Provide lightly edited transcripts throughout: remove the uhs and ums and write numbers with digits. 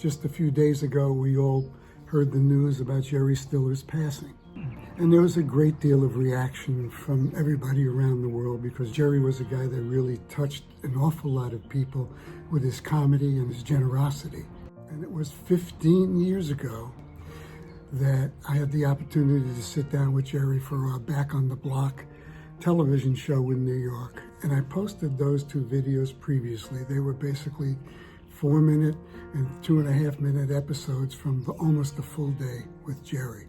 Just a few days ago, we all heard the news about Jerry Stiller's passing. And there was a great deal of reaction from everybody around the world because Jerry was a guy that really touched an awful lot of people with his comedy and his generosity. And it was 15 years ago that I had the opportunity to sit down with Jerry for our Back on the Block television show in New York. And I posted those two videos previously. They were basically 4-minute and 2.5-minute episodes from almost a full day with Jerry.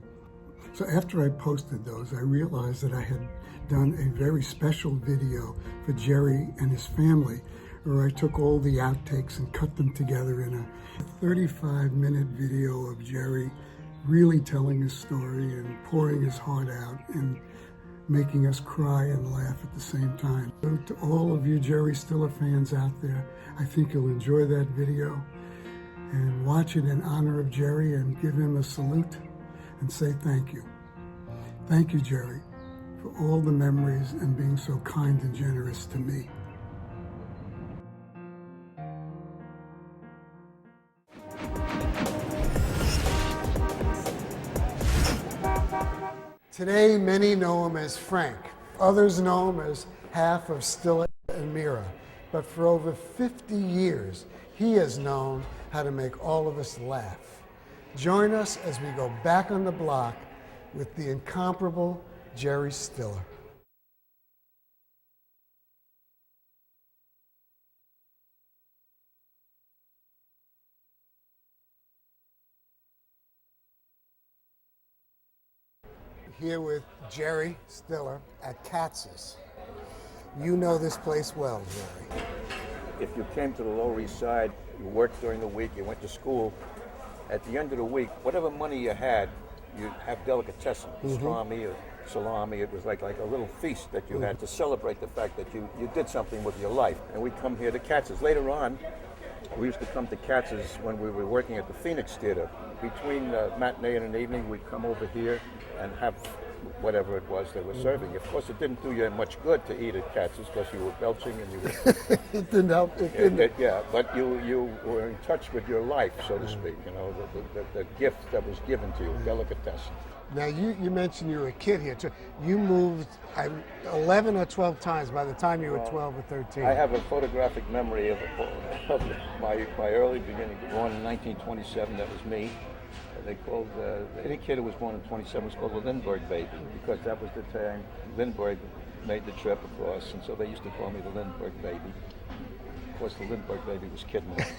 So after I posted those, I realized that I had done a very special video for Jerry and his family, where I took all the outtakes and cut them together in a 35-minute video of Jerry really telling his story and pouring his heart out and making us cry and laugh at the same time. So to all of you Jerry Stiller fans out there, I think you'll enjoy that video and watch it in honor of Jerry and give him a salute and say thank you. Thank you, Jerry, for all the memories and being so kind and generous to me. Today, many know him as Frank. Others know him as half of Stiller&Meara. But for over 50 years, he has known how to make all of us laugh. Join us as we go back on the block with the incomparable Jerry Stiller. Here with Jerry Stiller at Katz's. You know this place well, Jerry. If you came to the Lower East Side, you worked during the week, you went to school, at the end of the week, whatever money you had, you'd have delicatessen, pastrami or salami. It was like a little feast that you had to celebrate the fact that you did something with your life. And we'd come here to Katz's. Later on, we used to come to Katz's when we were working at the Phoenix Theater. Between matinee and an evening, we'd come over here and have whatever it was they were serving. Of course, it didn't do you much good to eat at Katz's because you were belching and you were... It didn't help. Yeah, but you were in touch with your life, so to speak, you know, the gift that was given to you, delicatessen. Now, you mentioned you were a kid here, too. You moved 11 or 12 times by the time you were 12 or 13. I have a photographic memory of my early beginning. Born in 1927, that was me. They called, any kid who was born in 27 was called a Lindbergh baby, because that was the time Lindbergh made the trip across, and so they used to call me the Lindbergh baby. Of course, the Lindbergh baby was kidnapped.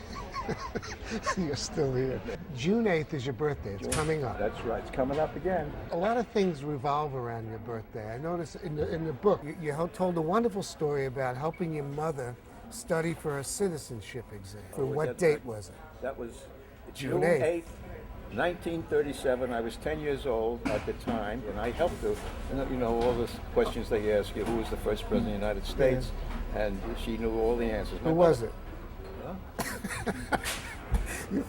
You're still here. June 8th is your birthday. It's coming up. That's right. It's coming up again. A lot of things revolve around your birthday. I noticed in the book, you told a wonderful story about helping your mother study for a citizenship exam. For what date was it? That was June 8th. 1937. I was 10 years old at the time, and I helped her. And you know, all the questions they ask you, who was the first president of the United States? Yeah. And she knew all the answers. Who was it? Huh?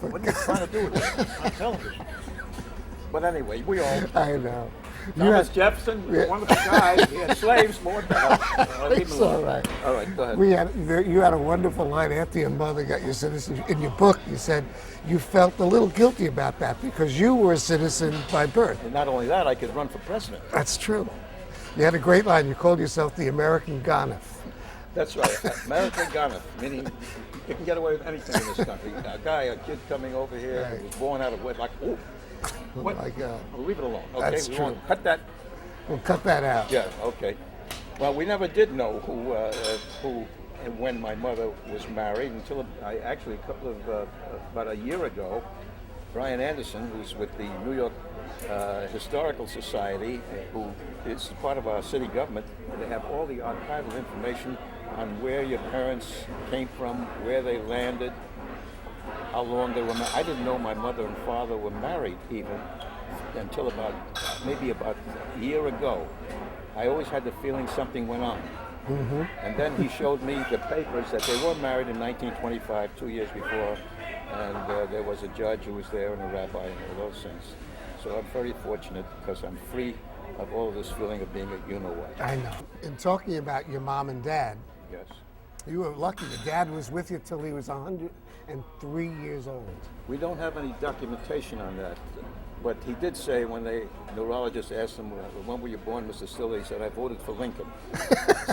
What are you trying to do with this on television? But anyway, we all... I know. Thomas Jefferson was a wonderful guy. He had slaves more than It's all right. All right, go ahead. You had a wonderful line after your mother got your citizenship. In your book, you said you felt a little guilty about that because you were a citizen by birth. And not only that, I could run for president. That's true. You had a great line. You called yourself the American Ghana. That's right, American Ghana, meaning you can get away with anything in this country. A kid coming over here who was born out of wedlock. Oh, what? My God. Well, leave it alone. Okay, That's true. Won't cut that. We'll cut that out. Yeah, okay. Well, we never did know who and when my mother was married until about a year ago. Brian Anderson, who's with the New York Historical Society, who is part of our city government, they have all the archival information on where your parents came from, where they landed, how long they were married. I didn't know my mother and father were married even until maybe about a year ago. I always had the feeling something went on. Mm-hmm. And then he showed me the papers that they were married in 1925, 2 years before, and there was a judge who was there and a rabbi and all those things. So I'm very fortunate because I'm free of all this feeling of being a you-know-what. I know. In talking about your mom and dad, yes, you were lucky. Your dad was with you till he was 100 and 3 years old. We don't have any documentation on that. But he did say when the neurologist asked him, when were you born, Mr. Stiller? He said, I voted for Lincoln.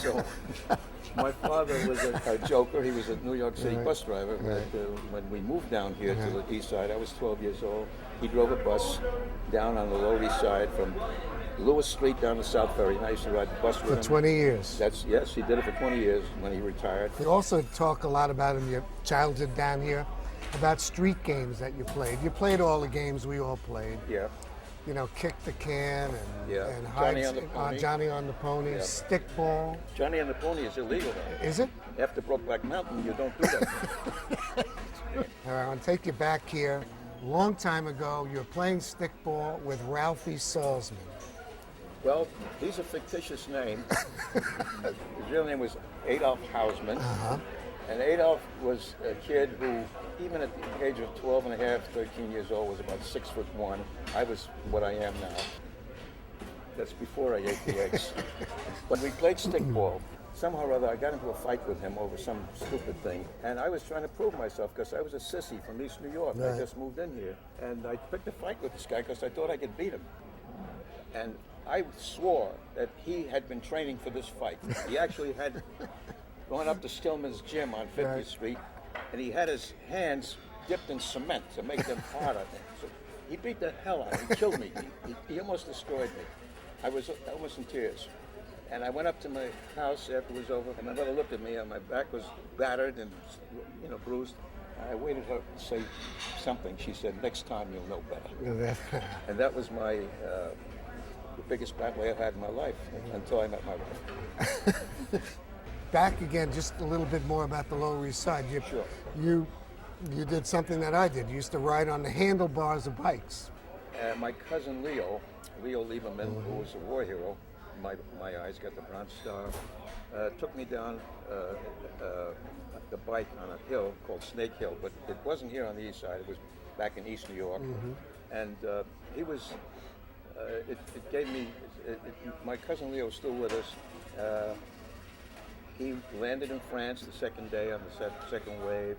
So my father was a joker. He was a New York City bus driver. Right. When we moved down here to the east side, I was 12 years old. He drove a bus down on the Lower East Side from Lewis Street down to South Ferry. And I used to ride the bus with him. For 20 years. Yes, he did it for 20 years when he retired. You also talk a lot about in your childhood down here, about street games that you played. You played all the games we all played. Yeah. You know, kick the can and Johnny on the Pony. Johnny on the Pony, Yeah. stickball. Johnny and the Pony is illegal now. Is it? After Brokeback Mountain, you don't do that. All right, I'll take you back here. A long time ago, you were playing stickball with Ralphie Salzman. Well, he's a fictitious name. His real name was Adolf Hausman. And Adolf was a kid who, even at the age of 12 and a half, 13 years old, was about 6'1". I was what I am now. That's before I ate the eggs. But we played stickball. Somehow or other, I got into a fight with him over some stupid thing. And I was trying to prove myself because I was a sissy from East New York. Right. I just moved in here. And I picked a fight with this guy because I thought I could beat him. And I swore that he had been training for this fight. He actually had gone up to Stillman's gym on 50th Street, and he had his hands dipped in cement to make them harder. So he beat the hell out of me. He killed me. He almost destroyed me. I was almost in tears. And I went up to my house after it was over, and my mother looked at me, and my back was battered and bruised. I waited her to say something. She said, next time you'll know better. And that was the biggest battle I had in my life until I met my wife. Back again, just a little bit more about the Lower East Side. Sure. You did something that I did. You used to ride on the handlebars of bikes. My cousin Leo Lieberman, who was a war hero, my eyes got the Bronze Star, took me down the bike on a hill called Snake Hill, but it wasn't here on the east side. It was back in East New York, and he was. It gave me. My cousin Leo is still with us. He landed in France the second day on the second wave,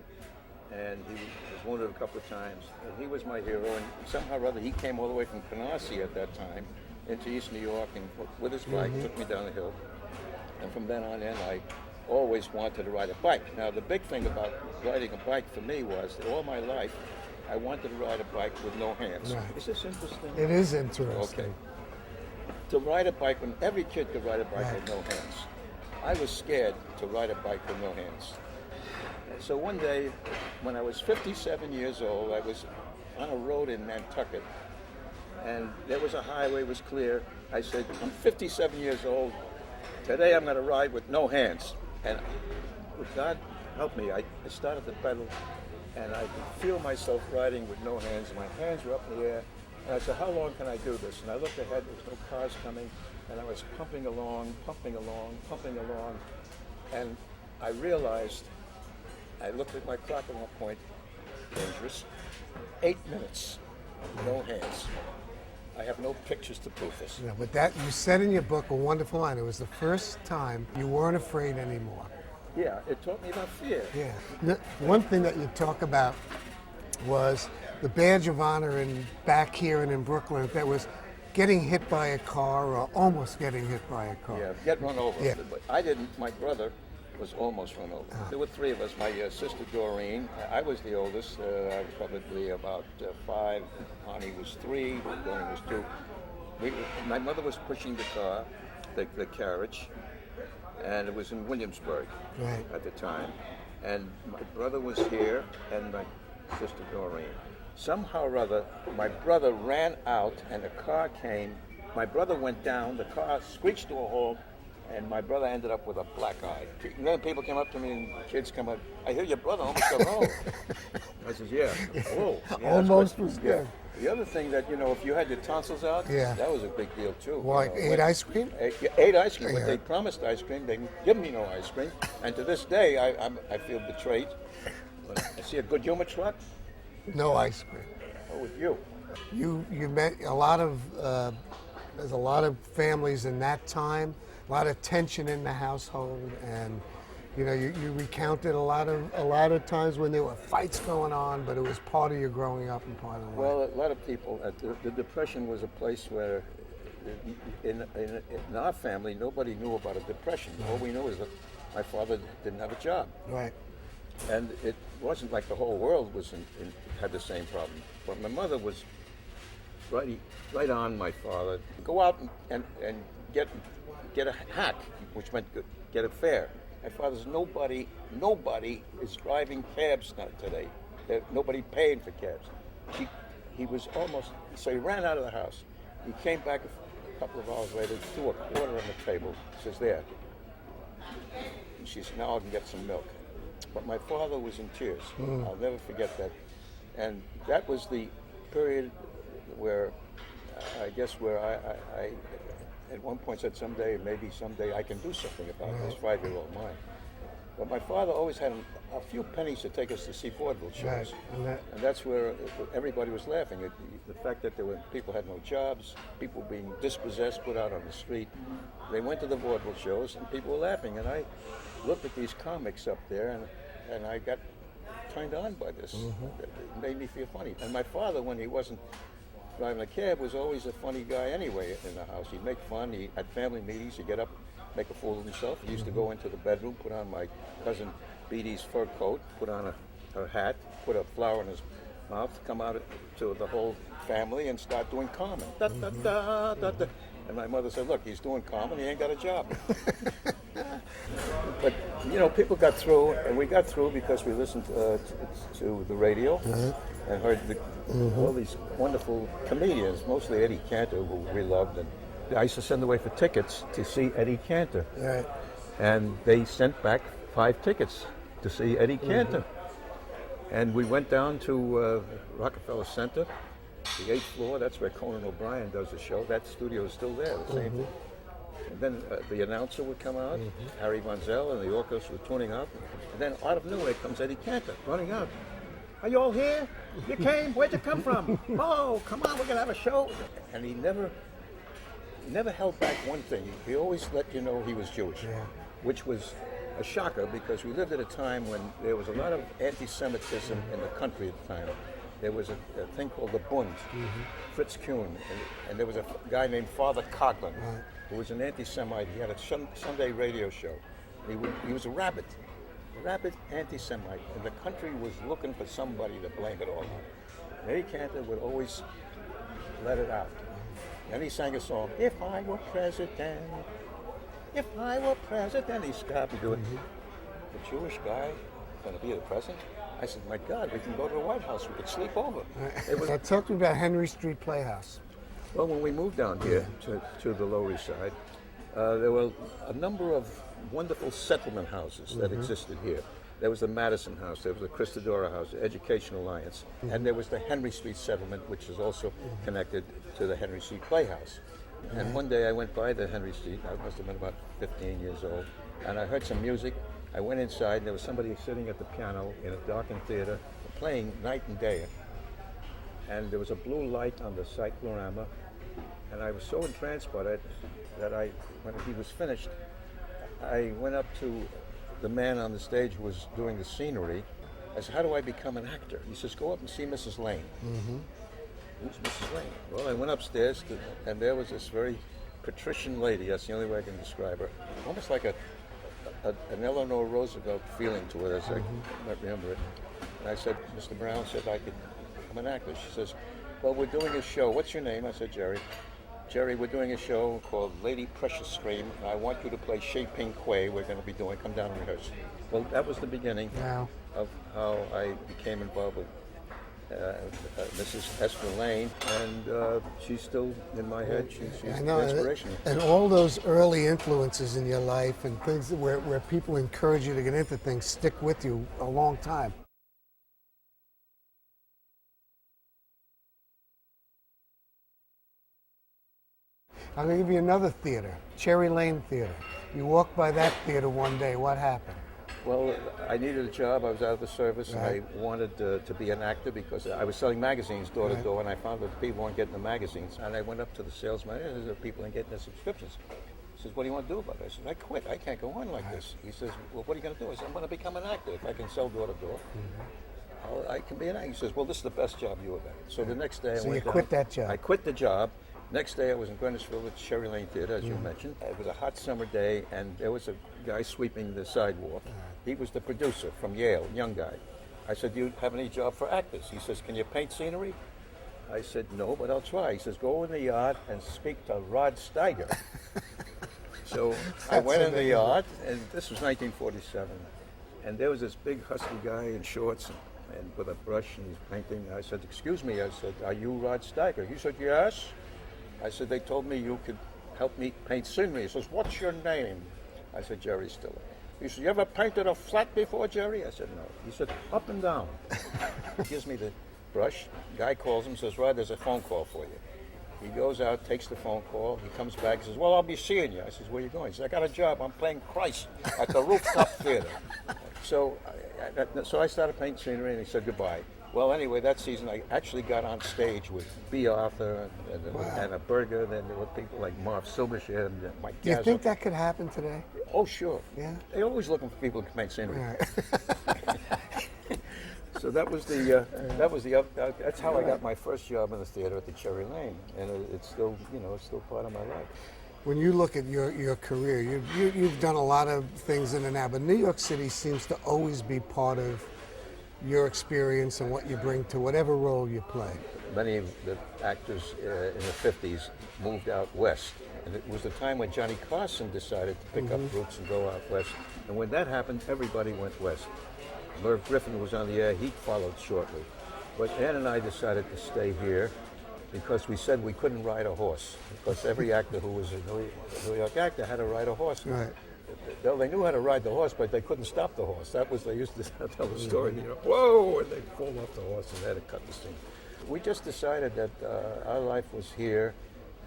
and he was wounded a couple of times. And he was my hero, and somehow or other he came all the way from Canarsie at that time into East New York, and with his bike took me down the hill. And from then on in, I always wanted to ride a bike. Now, the big thing about riding a bike for me was that all my life, I wanted to ride a bike with no hands. Right. Is this interesting? It is interesting. Okay. To ride a bike, when every kid could ride a bike with no hands. I was scared to ride a bike with no hands. And so one day, when I was 57 years old, I was on a road in Nantucket, and there was a highway, it was clear. I said, I'm 57 years old. Today I'm going to ride with no hands. And God help me, I started to pedal, and I could feel myself riding with no hands. My hands were up in the air. And I said, how long can I do this? And I looked ahead, there was no cars coming, and I was pumping along, and I realized, I looked at my clock at one point, dangerous, 8 minutes, no hands. I have no pictures to prove this. Yeah, but that, you said in your book a wonderful line. It was the first time you weren't afraid anymore. Yeah, it taught me about fear. Yeah. One thing that you talk about was the badge of honor back here and in Brooklyn, that was getting hit by a car or almost getting hit by a car. Yeah, get run over. Yeah. But I didn't. My brother was almost run over. There were three of us. My sister Doreen, I was the oldest. I was probably about 5. Connie was 3. Doreen was 2. My mother was pushing the car, the carriage, and it was in Williamsburg at the time. And my brother was here, and my sister Doreen. Somehow or other, my brother ran out, and the car came. My brother went down, the car screeched to a halt, and my brother ended up with a black eye. And then people came up to me, and kids come up, I hear your brother almost got home. I said, yeah. Oh, yeah, Almost was good. The other thing that, if you had your tonsils out, that was a big deal too. Why, ate ice cream? Ate ice cream, but they promised ice cream. They didn't give me no ice cream. And to this day, I feel betrayed. When I see a good humor truck, no ice cream. Oh, with you. You met a lot of, there's a lot of families in that time, a lot of tension in the household, and You know, you recounted a lot of times when there were fights going on, but it was part of your growing up and part of the life. Well, a lot of people, the Depression was a place where, in our family, nobody knew about a depression. All we knew is that my father didn't have a job. Right. And it wasn't like the whole world was had the same problem. But my mother was right on my father. Go out and get a hack, which meant get a fare. My father's nobody is driving cabs now today. Nobody paying for cabs. He was almost, so he ran out of the house. He came back a couple of hours later, threw a quarter on the table. He says, there. And she said, now I can get some milk. But my father was in tears. I'll never forget that. And that was the period where I at one point said maybe someday I can do something about this 5-year-old mind. But my father always had a few pennies to take us to see vaudeville shows. Right. And that's where everybody was laughing. The fact that people had no jobs, people being dispossessed, put out on the street. They went to the vaudeville shows and people were laughing. And I looked at these comics up there and I got turned on by this. It made me feel funny. And my father, when he wasn't driving a cab, was always a funny guy anyway in the house. He'd make fun. He had family meetings. He'd get up, make a fool of himself. He used to go into the bedroom, put on my cousin Beatty's fur coat, put on her hat, put a flower in his mouth, come out to the whole family and start doing Carmen. Da, da, da, da, da. And my mother said, look, he's doing Carmen, he ain't got a job. But, you know, people got through, and we got through because we listened to the radio and heard all these wonderful comedians, mostly Eddie Cantor, who we loved. And I used to send away for tickets to see Eddie Cantor. Right. And they sent back 5 tickets to see Eddie Cantor. And we went down to Rockefeller Center, the 8th floor. That's where Conan O'Brien does the show. That studio is still there, the same thing. And then the announcer would come out, Harry Von Zell, and the orchestra was tuning up. And then out of nowhere comes Eddie Cantor running out. Are you all here? You came? Where'd you come from? Oh, come on, we're going to have a show. And he never held back one thing. He always let you know he was Jewish, which was a shocker because we lived at a time when there was a lot of anti-Semitism in the country at the time. There was a thing called the Bund, Fritz Kuhn, and there was a guy named Father Coughlin, who was an anti-Semite. He had a Sunday radio show. He was a rabid anti-Semite, and the country was looking for somebody to blame it all on. And Eddie Cantor would always let it out. And he sang a song, if I were president, he stopped and do it. The Jewish guy going to be the president? I said, my God, we can go to the White House, we could sleep over. Now talk to me about Henry Street Playhouse. Well, when we moved down here to the Lower East Side, there were a number of wonderful settlement houses that existed here. There was the Madison House, there was the Christodora House, the Education Alliance, and there was the Henry Street Settlement, which is also connected to the Henry Street Playhouse. And one day I went by the Henry Street, I must have been about 15 years old, and I heard some music. I went inside and there was somebody sitting at the piano in a darkened theater playing night and day. And there was a blue light on the cyclorama, and I was so entranced by it that when he was finished, I went up to the man on the stage who was doing the scenery. I said, how do I become an actor? He says, go up and see Mrs. Lane. Who's Mrs. Lane? Well, I went upstairs, and there was this very patrician lady. That's the only way I can describe her. Almost like an Eleanor Roosevelt feeling to her, as I might remember it. And I said, Mr. Brown said I'm an actor. She says, well, we're doing a show. What's your name? I said, Jerry. Jerry, we're doing a show called Lady Precious Stream, and I want you to play Shea Ping Quay. We're going to be doing, come down and rehearse. Well, that was the beginning of how I became involved with Mrs. Esther Lane, and she's still in my head. She's an inspiration. And all those early influences in your life and things where people encourage you to get into things stick with you a long time. I'm going to give you another theater, Cherry Lane Theater. You walked by that theater one day. What happened? Well, I needed a job. I was out of the service, and I wanted to be an actor because I was selling magazines door to door, and I found that people weren't getting the magazines. And I went up to the salesman, there are people ain't getting their subscriptions. says, what do you want to do about it? I said, I quit. I can't go on like this. He says, well, what are you going to do? I said, I'm going to become an actor. If I can sell door to door, I can be an actor. He says, well, this is the best job you ever had. So the next day I went you quit that job. I quit the job. Next day I was in Greenwichville at Cherry Lane Theater, as you mentioned. It was a hot summer day, and there was a guy sweeping the sidewalk. He was the producer from Yale, young guy. I said, do you have any job for actors? He says, can you paint scenery? I said, no, but I'll try. He says, go in the yard and speak to Rod Steiger. So I went in the yard, and this was 1947, and there was this big husky guy in shorts and with a brush, and he's painting. I said, excuse me. I said, are you Rod Steiger? He said, yes. I said, they told me you could help me paint scenery. He says, what's your name? I said, Jerry Stiller. He said, you ever painted a flat before, Jerry? I said, no. He said, up and down. He gives me the brush. Guy calls him, says, Rod, there's a phone call for you. He goes out, takes the phone call. He comes back and says, well, I'll be seeing you. I says, where are you going? He says, I got a job. I'm playing Christ at the Rooftop Theater. So I started painting scenery, and he said goodbye. Well, anyway, that season I actually got on stage with B. Arthur and a Berger. Then there were people like Marv Silbershed and Mike Do you Gazzard. think that could happen today? Oh, sure. Yeah. They're always looking for people who can paint scenery. Right. So that's how I got my first job in the theater at the Cherry Lane, and it's still, it's still part of my life. When you look at your career, you've done a lot of things in and out, but New York City seems to always be part of your experience and what you bring to whatever role you play. Many of the actors in the 50s moved out west, and it was the time when Johnny Carson decided to pick up roots and go out west. And when that happened, everybody went west. Merv Griffin was on the air, he followed shortly. But Ann and I decided to stay here because we said we couldn't ride a horse, because every actor who was a New York actor had to ride a horse. Right. They knew how to ride the horse, but they couldn't stop the horse. They used to tell the story, whoa, and they'd fall off the horse and they had to cut the scene. We just decided that our life was here,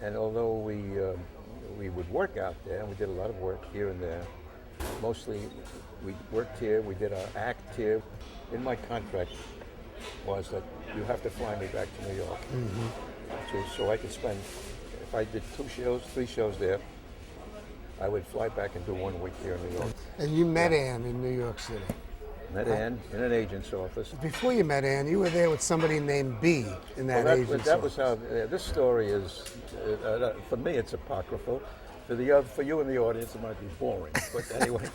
and although we would work out there, and we did a lot of work here and there, mostly we worked here, we did our act here. In my contract was that you have to fly me back to New York, so I could spend, if I did 2 shows, 3 shows there, I would fly back and do 1 week here in New York. And you met Ann in New York City. Met Ann in an agent's office. Before you met Ann, you were there with somebody named B in that agent's That office. was how, this story is, for me it's apocryphal. For you in the audience it might be boring, but anyway.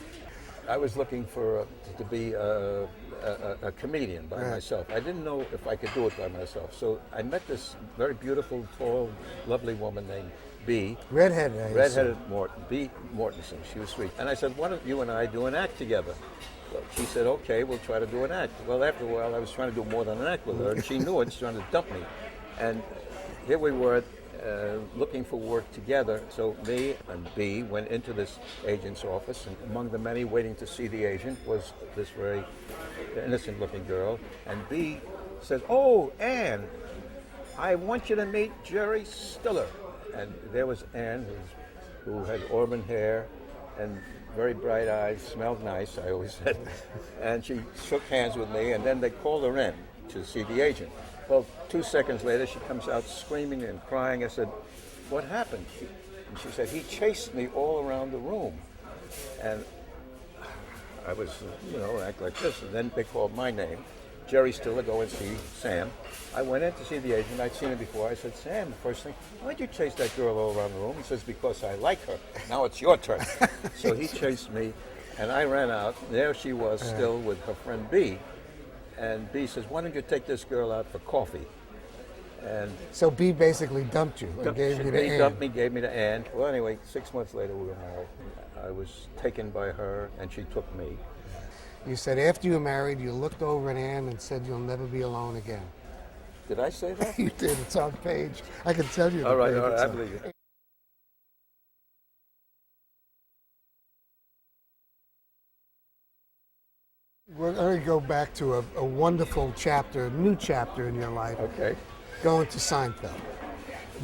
I was looking to be a comedian by myself. I didn't know if I could do it by myself. So I met this very beautiful, tall, lovely woman named B. Redheaded B. Mortensen. She was sweet. And I said, why don't you and I do an act together? Well, she said, okay, we'll try to do an act. Well, after a while, I was trying to do more than an act with her, and she knew it, trying to dump me. And here we were, looking for work together. So me and B went into this agent's office, and among the many waiting to see the agent was this very innocent-looking girl. And B says, oh, Ann, I want you to meet Jerry Stiller. And there was Ann, who had auburn hair and very bright eyes, smelled nice, I always said. And she shook hands with me, and then they called her in to see the agent. Well, 2 seconds later, she comes out screaming and crying. I said, what happened? And she said, he chased me all around the room. And I was, act like this. And then they called my name. Jerry Stiller, go and see Sam. I went in to see the agent. I'd seen him before. I said, Sam, the first thing, why'd you chase that girl all around the room? He says, because I like her. Now it's your turn. So he chased me, and I ran out. There she was still with her friend B. And B says, why don't you take this girl out for coffee? And so B basically dumped you and gave you to Ann. B dumped me, gave me to Ann. Well, anyway, 6 months later we were married. I was taken by her, and she took me. You said after you were married, you looked over at Ann and said, you'll never be alone again. Did I say that? You did. It's on page. I can tell you. All right, I believe you. We're going to go back to a wonderful chapter, a new chapter in your life. Okay. Going to Seinfeld.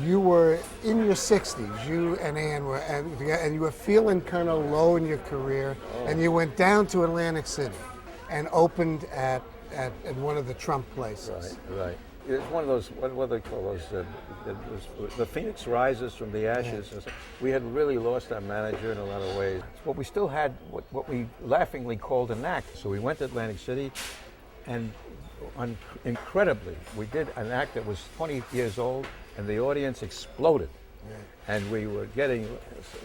You were in your 60s. You and Ann were, and you were feeling kind of low in your career, and you went down to Atlantic City and opened at one of the Trump places. Right. it's one of those, what do they call those, the phoenix rises from the ashes. And so we had really lost our manager in a lot of ways. But we still had what we laughingly called an act. So we went to Atlantic City, and incredibly, we did an act that was 20 years old, and the audience exploded. And we were getting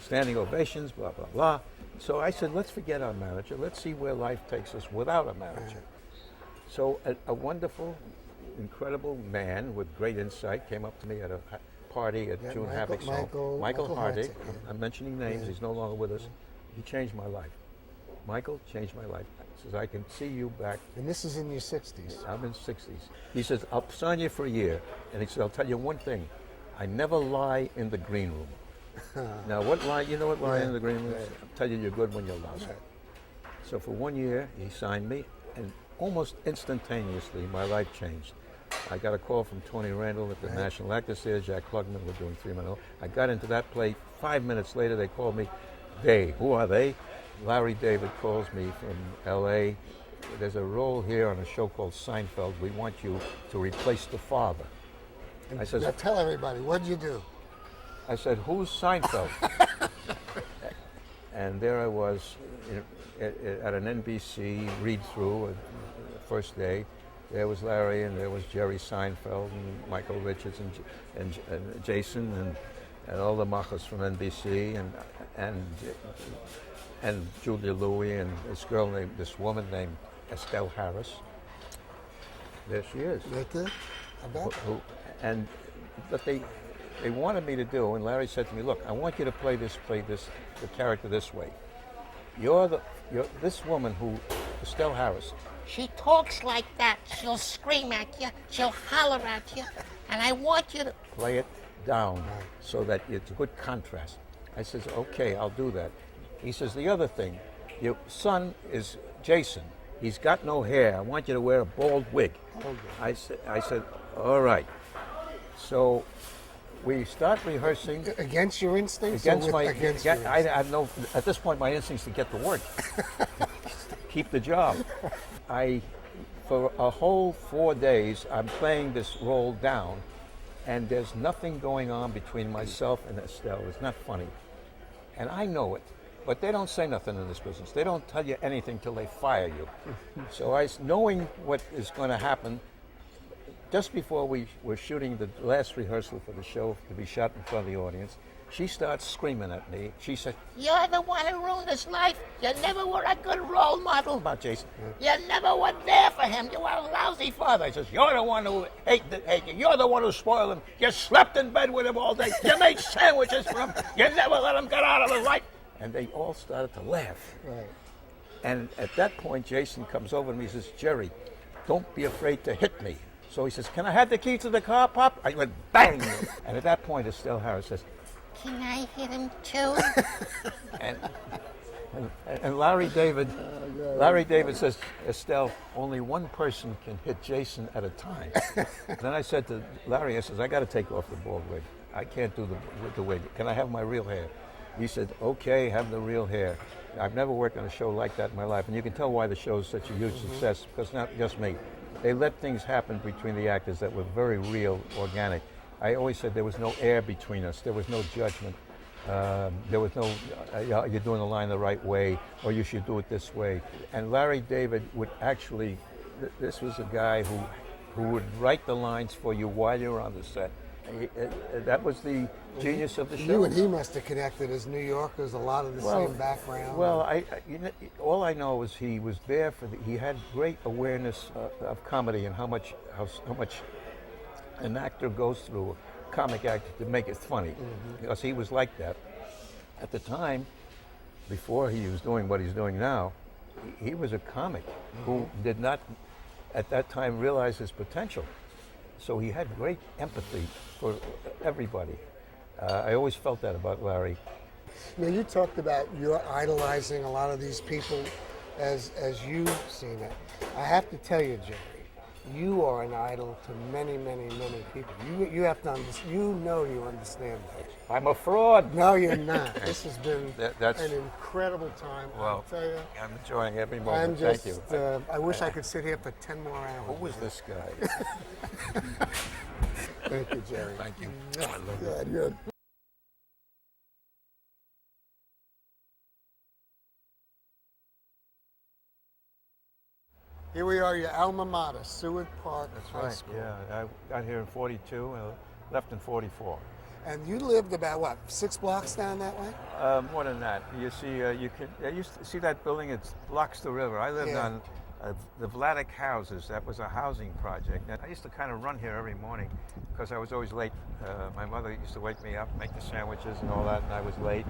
standing ovations, blah, blah, blah. So I said, let's forget our manager. Let's see where life takes us without a manager. So a wonderful, incredible man with great insight came up to me at a party at June Havoc's home. Michael Hardig. I'm mentioning names. He's no longer with us. He changed my life. Michael changed my life. He says, I can see you back. And this is in your 60s. I'm in 60s. He says, I'll sign you for a year. And he said, I'll tell you one thing. I never lie in the green room. Now, what lie? You know what lying in the green room is? I'll tell you, you're good when you're lousy. So for 1 year, he signed me, and almost instantaneously, my life changed. I got a call from Tony Randall at the National Actors Theater. Jack Klugman were doing 3 Minutes. I got into that play. 5 minutes later, they called me. They, who are they? Larry David calls me from L.A. There's a role here on a show called Seinfeld. We want you to replace the father. I said, now tell everybody, what'd you do? I said, who's Seinfeld? And there I was at an NBC read-through the first day. There was Larry, and there was Jerry Seinfeld, and Michael Richards, and Jason, and all the machos from NBC, and Julia Louis, and this woman named Estelle Harris. There she is. Right there? But they wanted me to do, and Larry said to me, look, I want you to play the character this way. You're this woman who, Estelle Harris. She talks like that. She'll scream at you. She'll holler at you. And I want you to play it down so that it's a good contrast. I says, okay, I'll do that. He says, the other thing, your son is Jason. He's got no hair. I want you to wear a bald wig. I said, all right. So we start rehearsing. Against your instincts? I have no. At this point, my instincts to get to work, keep the job. For a whole 4 days, I'm playing this role down, and there's nothing going on between myself and Estelle. It's not funny, and I know it. But they don't say nothing in this business. They don't tell you anything till they fire you. So knowing what is going to happen, just before we were shooting the last rehearsal for the show to be shot in front of the audience, she starts screaming at me. She said, You're the one who ruined his life. You never were a good role model. About Jason. You never were there for him. You were a lousy father. I says, you're the one who you're the one who spoiled him. You slept in bed with him all day. You made sandwiches for him. You never let him get out of the light. And they all started to laugh. Right. And at that point, Jason comes over to me and says, Jerry, don't be afraid to hit me. So he says, can I have the key to the car, Pop? I went, bang! And at that point, Estelle Harris says, Can I hit him too? and Larry David says, Estelle, only one person can hit Jason at a time. Then I said to Larry, I says, I got to take off the bald wig. I can't do the wig. Can I have my real hair? He said, okay, have the real hair. I've never worked on a show like that in my life, and you can tell why the show is such a huge success, because not just me. They let things happen between the actors that were very real, organic. I always said there was no air between us. There was no judgment. There was no, you're doing the line the right way, or you should do it this way. And Larry David would actually, this was a guy who would write the lines for you while you're on the set. That was the genius of the show. You and he must have connected as New Yorkers, a lot of the same background. Well, all I know is he was there he had great awareness of comedy and how much an actor goes through, a comic actor, to make it funny, because he was like that. At the time, before he was doing what he's doing now, he was a comic who did not, at that time, realize his potential. So he had great empathy for everybody. I always felt that about Larry. Now, you talked about you're idolizing a lot of these people as you've seen it. I have to tell you, Jerry, you are an idol to many, many, many people. You have to understand. You understand that. I'm a fraud. No, you're not. This has been That's an incredible time. well. I'll tell you. I'm enjoying every moment. Thank you. I wish I could sit here for 10 more hours. Who was this guy? Thank you, Jerry. Thank you. Good. Here we are, your alma mater, Seward Park High School. Yeah, I got here in 42 and left in 44. And you lived about, what, 6 blocks down that way? More than that. You see, I used to see that building. It blocks the river. I lived on the Wasiak houses. That was a housing project. And I used to kind of run here every morning because I was always late. My mother used to wake me up, make the sandwiches and all that, and I was late.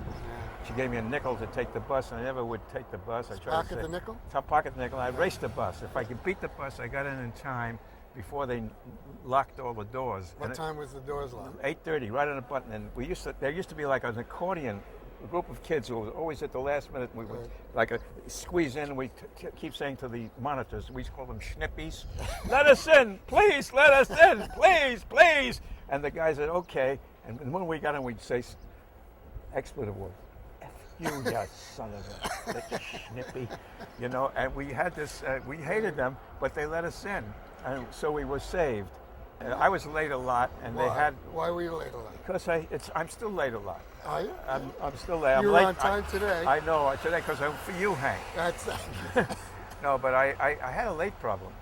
She gave me a nickel to take the bus, and I never would take the bus. I tried Pocket the nickel? Pocket the nickel. I raced the bus. If I could beat the bus, I got in time before they locked all the doors. What time was the doors locked? 8:30, right on the button. And there used to be like an accordion, a group of kids who were always at the last minute. We would squeeze in, and we keep saying to the monitors, we used to call them schnippies, let us in, please, let us in, please, please. And the guy said, okay. And when we got in, we'd say expletive words. You son of a snippy, you know. And we had this. We hated them, but they let us in, and so we were saved. I was late a lot, and Why? they had. Why were you late a lot? Because I'm still late a lot. Are you? I'm still late. You I'm were late. on time today. I know today because I'm for you, Hank. That's No, but I had a late problem.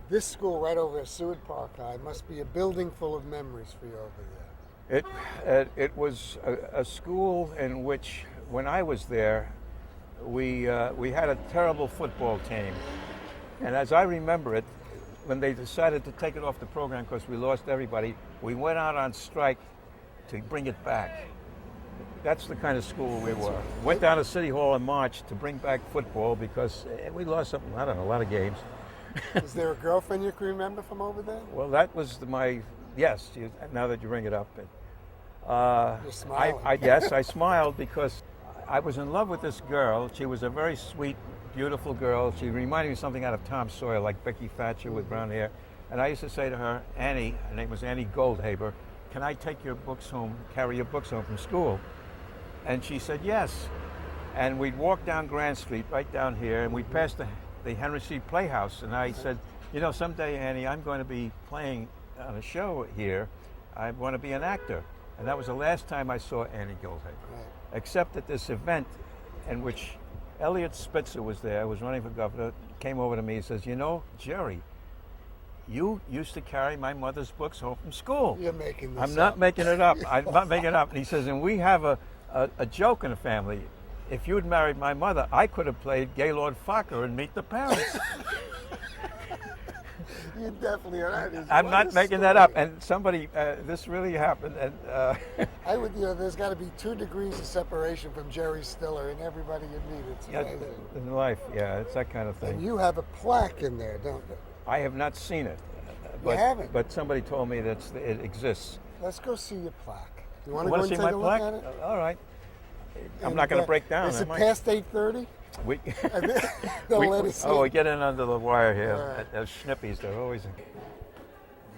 This school right over at Seward Park High must be a building full of memories for you over there. It was a school in which, when I was there, we had a terrible football team, and as I remember it, when they decided to take it off the program because we lost everybody, we went out on strike to bring it back. That's the kind of school we were. Went down to City Hall in March to bring back football because we lost something, I don't know, a lot of games. Is there a girlfriend you can remember from over there? Well, that was yes, now that you bring it up. You're smiling. Yes, I smiled because I was in love with this girl. She was a very sweet, beautiful girl. She reminded me of something out of Tom Sawyer, like Becky Thatcher with brown hair. And I used to say to her, Annie, her name was Annie Goldhaber, can I take your books home, carry your books home from school? And she said yes. And we'd walk down Grand Street, right down here, and we'd pass the Henry Street Playhouse. And I said, you know, someday, Annie, I'm going to be playing on a show here. I want to be an actor. And that was the last time I saw Annie Goldhaber. Right. Except at this event in which Elliot Spitzer was there, was running for governor, came over to me and says, you know, Jerry, you used to carry my mother's books home from school. You're making this I'm up. not making it up. I'm not making it up. And he says, and we have a joke in the family. If you'd married my mother, I could have played Gaylord Fokker in Meet the Parents. You definitely are. I'm not making that up. And somebody, this really happened. And I would, there's got to be 2 degrees of separation from Jerry Stiller and everybody you meet. It's amazing. In life, yeah, it's that kind of thing. And you have a plaque in there, don't you? I have not seen it. You haven't? But somebody told me that it exists. Let's go see your plaque. You Want want to to see go and my take a look plaque? at it? All right. I'm not going to break down. Is it past 8:30? They'll let us we in. get in under the wire here. Right. Those schnippies, they're always in.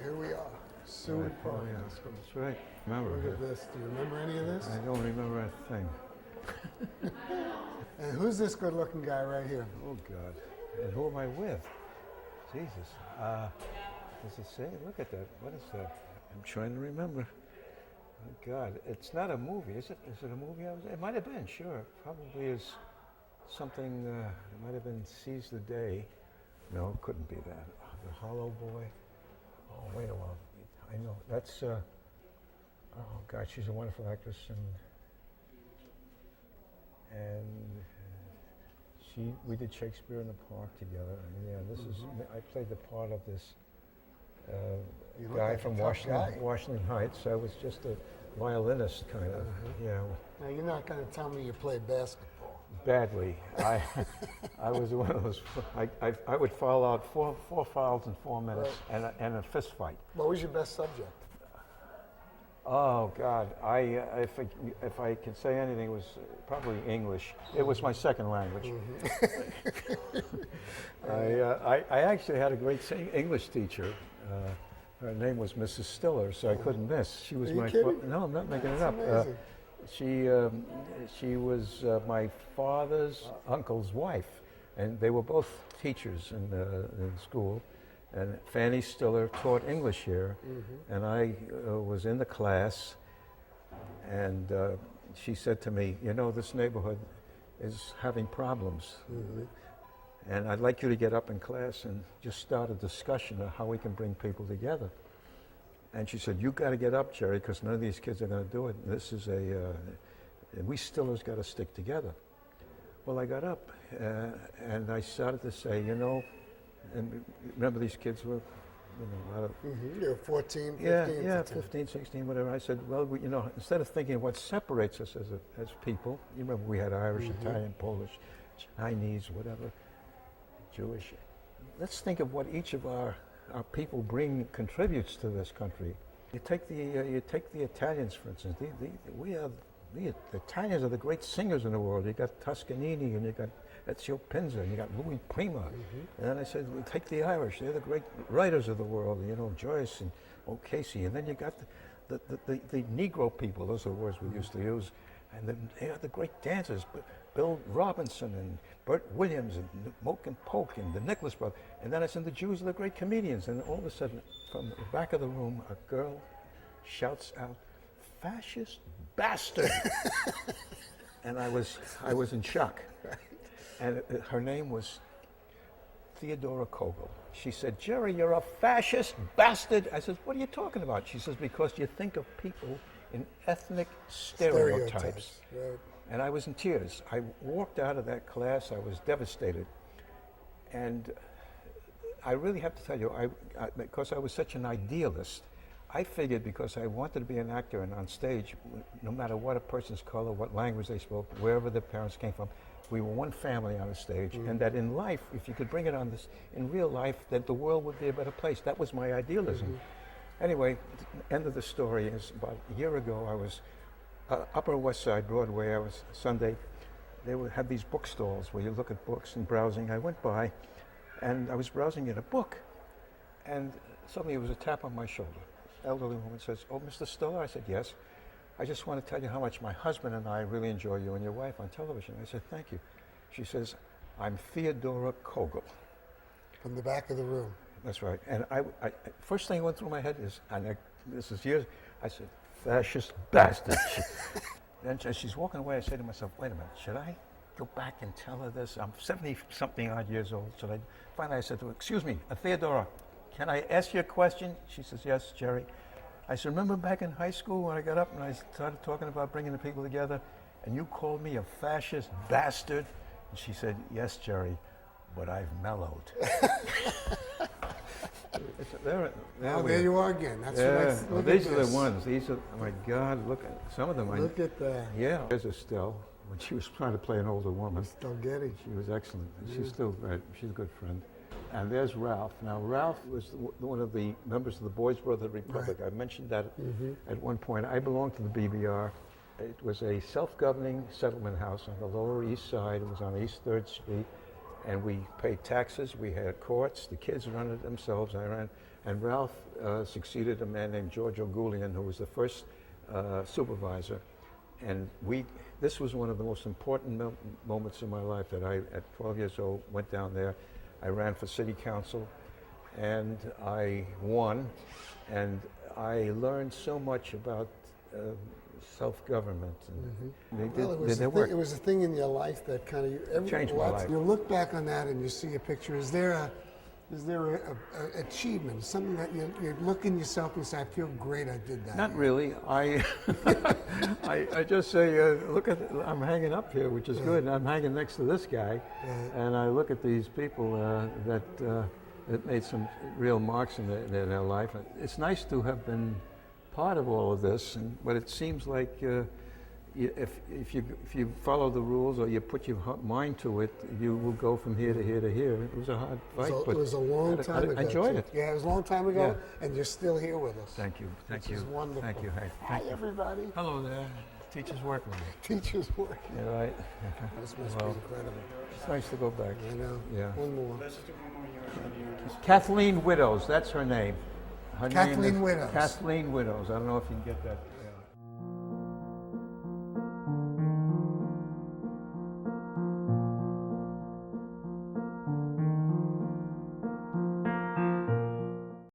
Here we are, Seward Park. Oh, yeah. That's right. Remember. Look at this. Do you remember any of this? I don't remember a thing. And who's this good-looking guy right here? Oh, God. And who am I with? Jesus. Does it say? Look at that. What is that? I'm trying to remember. Oh, God. It's not a movie, is it? Is it a movie? It might have been, sure. It probably is something, it might have been Seize the Day. No, it couldn't be that. The Hollow Boy. Oh, wait a while. I know. That's, oh, God, she's a wonderful actress. And we did Shakespeare in the Park together. And yeah, this is, I played the part of this guy from Washington Heights. I was just a violinist, kind of. Yeah. Now, you're not going to tell me you played basketball. Badly. I was one of those. I would foul out four fouls in 4 minutes, and a fist fight. What was your best subject? Oh God, if I can say anything, it was probably English. It was my second language. I actually had a great English teacher. Her name was Mrs. Stiller, so I couldn't miss. She was Are you kidding? No, I'm not making it That's up. amazing. She was my father's uncle's wife, and they were both teachers in school. And Fanny Stiller taught English here, and I was in the class, and she said to me, you know, this neighborhood is having problems, and I'd like you to get up in class and just start a discussion of how we can bring people together. And she said, you got to get up, Jerry, because none of these kids are going to do it. This is and we Stillers got to stick together. Well, I got up, and I started to say, you know, and remember these kids were, you know, a lot of... You're 14, 15? Yeah, 15, 16, whatever. I said, well, you know, instead of thinking of what separates us as people, you remember we had Irish, Italian, Polish, Chinese, whatever, Jewish. Let's think of what each of our people contributes to this country. You take the Italians, for instance. The Italians are the great singers in the world. You got Toscanini, and you got Ezio Pinza, and you got Louis Prima. And then I said, well, take the Irish. They're the great writers of the world. You know, Joyce and O'Casey. And then you got the Negro people. Those are the words we used to use. And then they are the great dancers. Bill Robinson and Bert Williams and Moke and Polk and the Nicholas Brothers. And then I said, the Jews are the great comedians. And all of a sudden, from the back of the room, a girl shouts out, fascist bastard. And I was in shock. And her name was Theodora Kogel. She said, Jerry, you're a fascist bastard. I said, what are you talking about? She says, because you think of people in ethnic stereotypes. Right. And I was in tears. I walked out of that class. I was devastated. And I really have to tell you, because I was such an idealist, I figured because I wanted to be an actor and on stage, no matter what a person's color, what language they spoke, wherever their parents came from, we were one family on the stage, and that in life, if you could bring it on this, in real life, that the world would be a better place. That was my idealism. Anyway, the end of the story is about a year ago, I was Upper West Side, Broadway, I was Sunday, they would have these bookstores where you look at books and browsing. I went by, and I was browsing in a book, and suddenly there was a tap on my shoulder. Elderly woman says, oh, Mr. Stiller? I said, yes. I just want to tell you how much my husband and I really enjoy you and your wife on television. I said, thank you. She says, I'm Theodora Kogel. From the back of the room. That's right. And I first thing that went through my head is, this is years, I said, fascist bastard. Then as she's walking away, I say to myself, wait a minute, should I go back and tell her this? I'm 70-something odd years old. So finally I said to her, excuse me, Theodora, can I ask you a question? She says, yes, Jerry. I said, remember back in high school when I got up and I started talking about bringing the people together, and you called me a fascist bastard? And she said, yes, Jerry, but I've mellowed. There you are again. That's what well, these are the ones. These are, oh my God, look at some of them. Look at that. Yeah. There's Estelle, when she was trying to play an older woman. Still getting. She was excellent. She's still great. She's a good friend. And there's Ralph. Now, Ralph was one of the members of the Boys Brotherhood Republic. Right. I mentioned that at one point. I belonged to the BBR. It was a self-governing settlement house on the Lower East Side. It was on East 3rd Street. And we paid taxes. We had courts. The kids ran it themselves. I ran. And Ralph succeeded a man named George O'Goulian, who was the first supervisor. And this was one of the most important moments in my life that I, at 12 years old, went down there. I ran for city council, and I won, and I learned so much about self-government. And it was a thing in your life that kind of changed my life. You look back on that and you see a picture. Is there a achievement, something that you look in yourself and say, I feel great I did that? Not really. I just say, look at, I'm hanging up here, which is good, and I'm hanging next to this guy, and I look at these people that made some real marks in their life. It's nice to have been part of all of this, but it seems like, if you follow the rules or you put your mind to it, you will go from here to here to here. It was a hard fight, It but was a long time ago. I enjoyed too. it. Yeah, it was a long time ago, and you're still here with us. Thank you. Thank Which you. is wonderful. Thank you. Hey, Hi, everybody. hello there. Teachers work with me. Teachers work. Yeah, right. This must be incredible. It's nice to go back. I know. Yeah. One more. Kathleen Widows, that's her name. Her name Kathleen is Widows. Kathleen Widows. I don't know if you can get that.